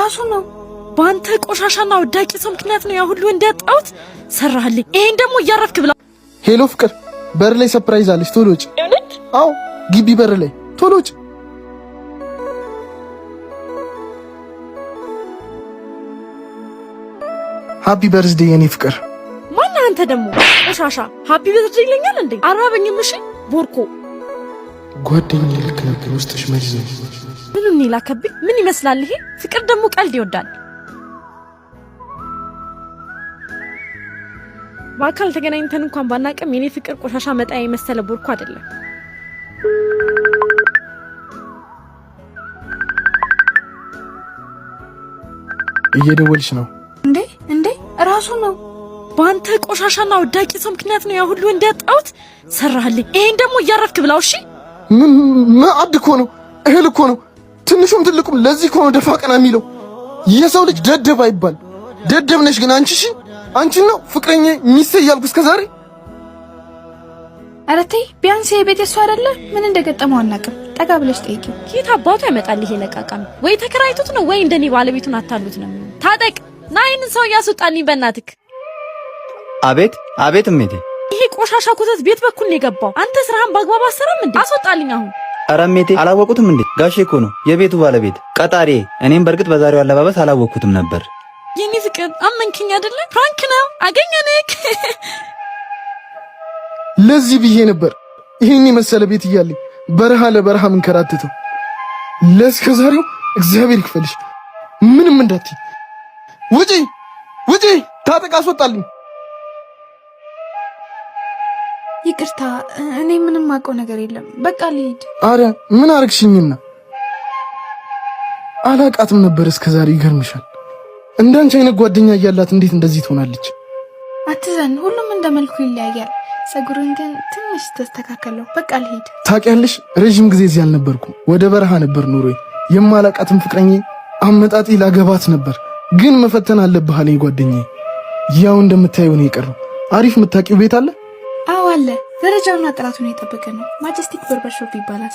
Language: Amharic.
ራሱ ነው። ባንተ ቆሻሻና ወዳቂ ሰው ምክንያት ነው ያ ሁሉ እንዲያጣውት ሰራህልኝ። ይሄን ደግሞ እያረፍክ ብላ። ሄሎ ፍቅር፣ በር ላይ ሰርፕራይዝ አለሽ፣ ቶሎ ውጭ። አዎ ግቢ በር ላይ ቶሎ ውጭ። ሃፒ በርዝዴ የኔ ፍቅር። ማን አንተ ደግሞ ቆሻሻ? ሃፒ በርዝዴ ይለኛል እንዴ? አራበኝም። እሺ ቦርኮ ጓደኛዬ ልክ ነበር። ውስጥሽ መርዝ ነው። ምኑን ይላከብኝ? ምን ይመስላል ይሄ? ፍቅር ደግሞ ቀልድ ይወዳል። በአካል ተገናኝተን እንኳን ባናቀም የኔ ፍቅር ቆሻሻ መጣያ የመሰለ ቦርኮ አይደለም። እየደወልሽ ነው እንዴ? ራሱ ነው። ባንተ ቆሻሻና ወዳቂ ሰው ምክንያት ነው ያ ሁሉ እንዲያጣውት ሰራህልኝ። ይሄን ደግሞ እያረፍክ ብላው። እሺ ማዕድ እኮ ነው፣ እህል እኮ ነው። ትንሹም ትልቁም ለዚህ እኮ ነው ደፋ ቀና የሚለው። የሰው ልጅ ደደብ አይባል። ደደብ ነሽ ግን አንቺ። እሺ አንቺን ነው ፍቅረኛ ሚስት እያልኩ እስከዛሬ። ኧረ ተይ ቢያንስ የቤት እሱ አይደለ? ምን እንደገጠመው አናውቅም። ጠጋ ብለሽ ጠይቂው። የት አባቱ ያመጣል ይሄ ለቃቃም? ወይ ተከራይቶት ነው ወይ እንደኔ ባለቤቱን አታሉት ነው። ታጠቅ ናይን ሰው ያስወጣልኝ በእናትክ። አቤት እሜቴ። ይሄ ቆሻሻ ኮተት ቤት በኩል ነው የገባው። አንተ ስራህን በአግባብ አሰራም እንዴ? አስወጣልኝ አሁን። ኧረ እሜቴ አላወቁትም እንዴ? ጋሼ እኮ ነው የቤቱ ባለቤት ቀጣሪ። እኔም በርግጥ በዛሬው አለባበስ አላወቅኩትም ነበር። የኔ ፍቅር አመንከኝ አይደለ? ፍራንክ ነው አገኘንክ። ለዚህ ብዬ ነበር ይሄን የመሰለ ቤት እያለኝ በረሃ ለበረሃ ምንከራተተው። ለእስከዛሬው እግዚአብሔር ይክፈልሽ። ምንም እንዳትይ። ውጪ ታጠቅ፣ አስወጣልኝ። ይቅርታ እኔ ምንም አውቀው ነገር የለም። በቃ ልሂድ። አረ ምን አርግሽኝና? አላቃትም ነበር እስከዛሬ። ይገርምሻል እንዳንቺ አይነት ጓደኛ እያላት እንዴት እንደዚህ ትሆናለች? አትዘን፣ ሁሉም እንደመልኩ ይለያያል። ጸጉርን ግን ትንሽ ተስተካከለው። በቃ ልሂድ። ታውቂያለሽ ረጅም ጊዜ እዚህ አልነበርኩም። ወደ በረሃ ነበር ኑሮዬ። የማላቃትም ፍቅረኛ አመጣጤ ላገባት ነበር፣ ግን መፈተን አለብህ አለኝ ጓደኛዬ። ያው እንደምታየው ነው የቀረው። አሪፍ የምታውቂው ቤት አለ? አዎ አለ። ደረጃውና ጥራቱን የጠበቀ ነው። ማጀስቲክ በርበር ሾፕ ይባላል።